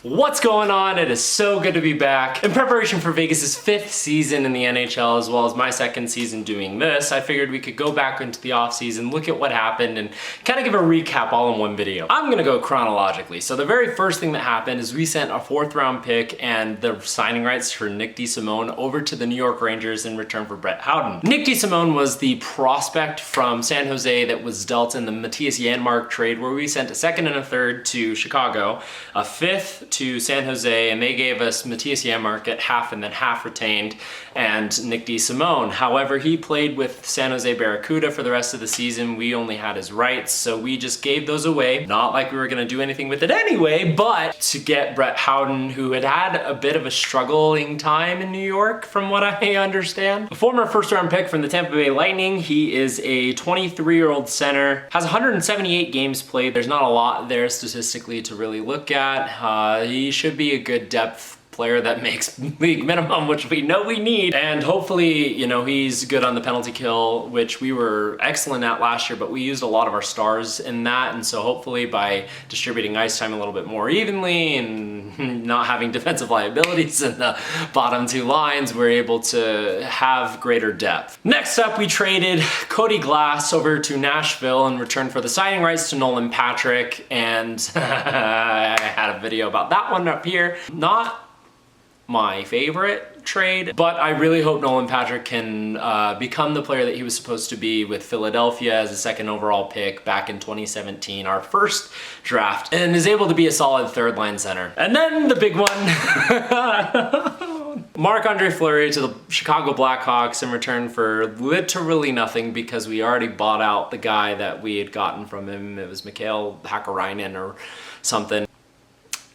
What's going on? It is so good to be back. In preparation for Vegas's 5th season in the NHL, as well as my 2nd season doing this, I figured we could go back into the offseason, look at what happened, and kind of give a recap all in one video. I'm gonna go chronologically. So the very first thing that happened is we sent a 4th round pick and the signing rights for Nick DeSimone over to the New York Rangers in return for Bret Howden. Nick DeSimone was the prospect from San Jose that was dealt in the Matthias Janmark trade, where we sent a 2nd and a 3rd to Chicago, a 5th to San Jose, and they gave us Matthias Janmark at half and then half retained, and Nick DeSimone. However, he played with San Jose Barracuda for the rest of the season. We only had his rights, so we just gave those away. Not like we were gonna do anything with it anyway, but to get Bret Howden, who had had a bit of a struggling time in New York, from what I understand. A former 1st round pick from the Tampa Bay Lightning. He is a 23-year-old center, has 178 games played. There's not a lot there statistically to really look at. He should be a good depth player that makes league minimum, which we know we need. And hopefully, you know, he's good on the penalty kill, which we were excellent at last year, but we used a lot of our stars in that. And so hopefully by distributing ice time a little bit more evenly and not having defensive liabilities in the bottom 2 lines, we're able to have greater depth. Next up, we traded Cody Glass over to Nashville in return for the signing rights to Nolan Patrick. And I had a video about that one up here. Not my favorite trade, but I really hope Nolan Patrick can become the player that he was supposed to be with Philadelphia as a 2nd overall pick back in 2017, our 1st draft, and is able to be a solid 3rd line center. And then the big one, Marc-Andre Fleury to the Chicago Blackhawks in return for literally nothing, because we already bought out the guy that we had gotten from him. It was Mikael Hakkarainen or something.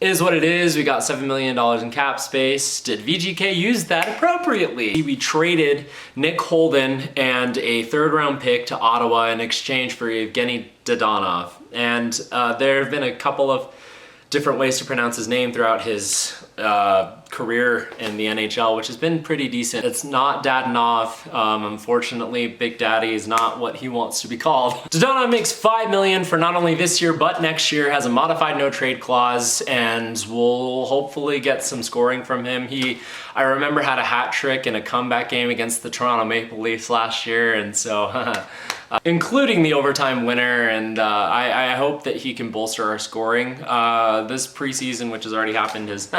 Is what it is. We got $7 million in cap space. Did VGK use that appropriately? We traded Nick Holden and a 3rd round pick to Ottawa in exchange for Evgeny Dadonov. And there have been a couple of different ways to pronounce his name throughout his career in the NHL, which has been pretty decent. It's not Dadonov. Unfortunately, Big Daddy is not what he wants to be called. Dadonov makes $5 million for not only this year, but next year, has a modified no trade clause, and we'll hopefully get some scoring from him. I remember, had a hat trick in a comeback game against the Toronto Maple Leafs last year, and so including the overtime winner, and I hope that he can bolster our scoring. This preseason, which has already happened, has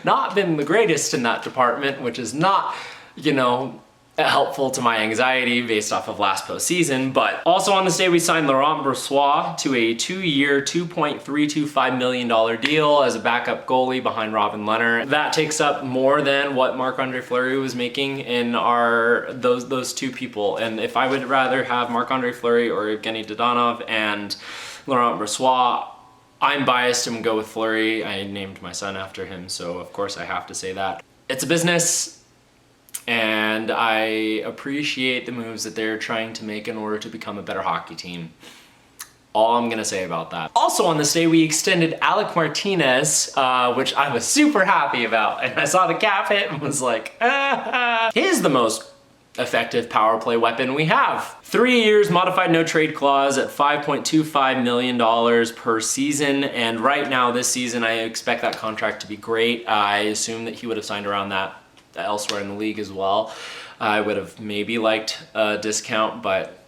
not been the greatest in that department, which is not, you know, helpful to my anxiety based off of last postseason. But also on this day, we signed Laurent Brossoit to a 2-year, $2.325 million deal as a backup goalie behind Robin Leonard. That takes up more than what Marc-Andre Fleury was making in those 2 people. And if I would rather have Marc-Andre Fleury or Evgeny Dadonov and Laurent Brossoit, I'm biased and go with Fleury. I named my son after him, so of course I have to say that. It's a business, and I appreciate the moves that they're trying to make in order to become a better hockey team. All I'm gonna say about that. Also on this day, we extended Alec Martinez, which I was super happy about. And I saw the cap hit and was like, He's the most effective power play weapon we have. 3 years, modified no trade clause at $5.25 million per season. And right now, this season, I expect that contract to be great. I assume that he would have signed around that elsewhere in the league as well. I would have maybe liked a discount, but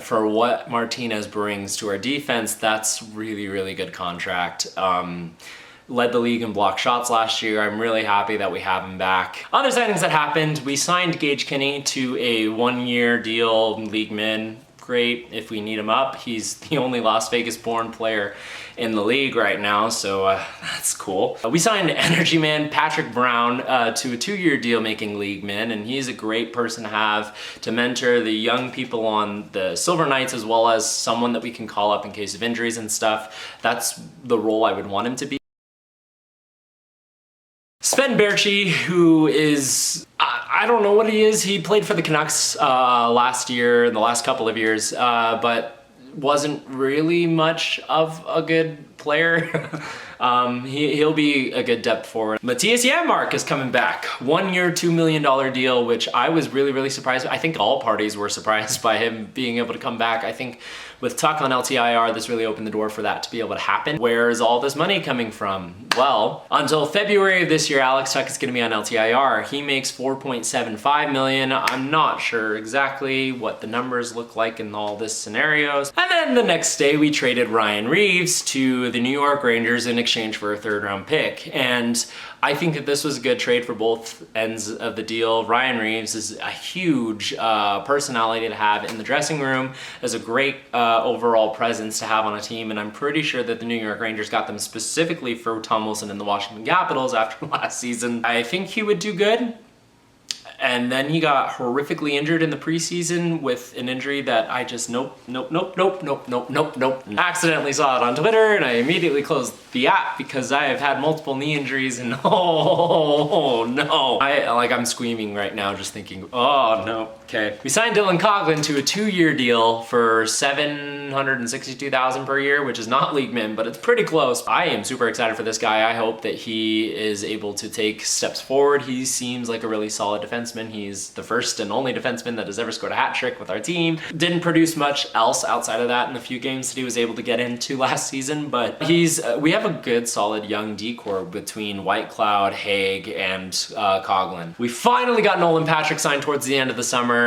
for what Martinez brings to our defense, that's really, really good contract. Led the league in block shots last year. I'm really happy that we have him back. Other signings that happened, we signed Gage Kinney to a 1-year deal, league min. Great if we need him up. He's the only Las Vegas born player in the league right now, so that's cool. We signed energy man Patrick Brown to a 2-year deal making league min, and he's a great person to have to mentor the young people on the Silver Knights, as well as someone that we can call up in case of injuries and stuff. That's the role I would want him to be. Sven Baertschi, who is, I don't know what he is. He played for the Canucks last year, the last couple of years, but wasn't really much of a good player. He'll be a good depth forward. Matthias Janmark is coming back. 1 year, $2 million deal, which I was really, really surprised. I think all parties were surprised by him being able to come back. I think with Tuck on LTIR, this really opened the door for that to be able to happen. Where is all this money coming from? Well, until February of this year, Alex Tuck is gonna be on LTIR. He makes $4.75 million. I'm not sure exactly what the numbers look like in all this scenarios. And then the next day, we traded Ryan Reeves to the New York Rangers in exchange for a 3rd round pick. And I think that this was a good trade for both ends of the deal. Ryan Reeves is a huge personality to have in the dressing room, is a great overall presence to have on a team, and I'm pretty sure that the New York Rangers got them specifically for Tom Wilson and the Washington Capitals after last season. I think he would do good. And then he got horrifically injured in the preseason with an injury that I just nope. Accidentally saw it on Twitter and I immediately closed the app because I have had multiple knee injuries and oh no. I'm screaming right now just thinking, oh no. Okay. We signed Dylan Coughlin to a 2-year deal for $762,000 per year, which is not league min, but it's pretty close. I am super excited for this guy. I hope that he is able to take steps forward. He seems like a really solid defenseman. He's the first and only defenseman that has ever scored a hat trick with our team. Didn't produce much else outside of that in the few games that he was able to get into last season, but we have a good solid young decor between White Cloud, Haig, and Coughlin. We finally got Nolan Patrick signed towards the end of the summer.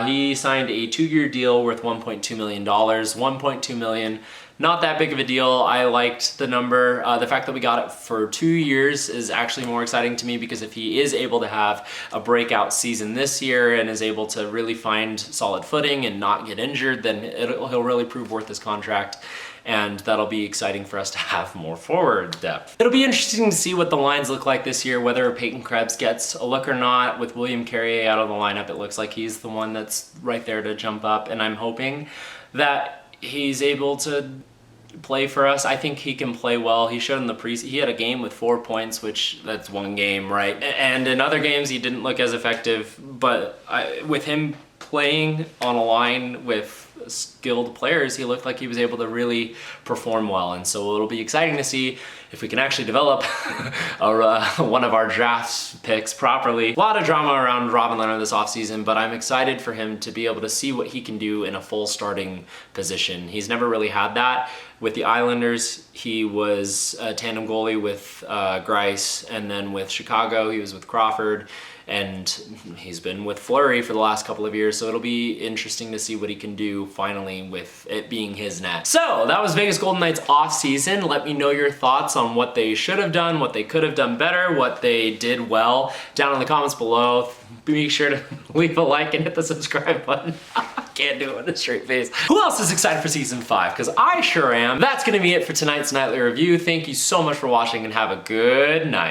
He signed a 2-year deal worth $1.2 million. $1.2 million. Not that big of a deal. I liked the number. The fact that we got it for 2 years is actually more exciting to me because if he is able to have a breakout season this year and is able to really find solid footing and not get injured, then he'll really prove worth his contract. And that'll be exciting for us to have more forward depth. It'll be interesting to see what the lines look like this year, whether Peyton Krebs gets a look or not. With William Carrier out of the lineup, it looks like he's the one that's right there to jump up, and I'm hoping that he's able to play for us. I think he can play well. He showed in the preseason, he had a game with 4 points, which that's one game, right? And in other games, he didn't look as effective, but with him playing on a line with skilled players, he looked like he was able to really perform well. And so it'll be exciting to see if we can actually develop one of our draft picks properly. A lot of drama around Robin Leonard this offseason, but I'm excited for him to be able to see what he can do in a full starting position. He's never really had that. With the Islanders, he was a tandem goalie with Grice, and then with Chicago, he was with Crawford, and he's been with Fleury for the last couple of years, so it'll be interesting to see what he can do finally with it being his net. So that was Vegas Golden Knights off season. Let me know your thoughts on what they should have done, what they could have done better, what they did well down in the comments below. Be sure to leave a like and hit the subscribe button. Can't do it with a straight face. Who else is excited for season 5? Because I sure am. That's gonna be it for tonight's nightly review. Thank you so much for watching and have a good night.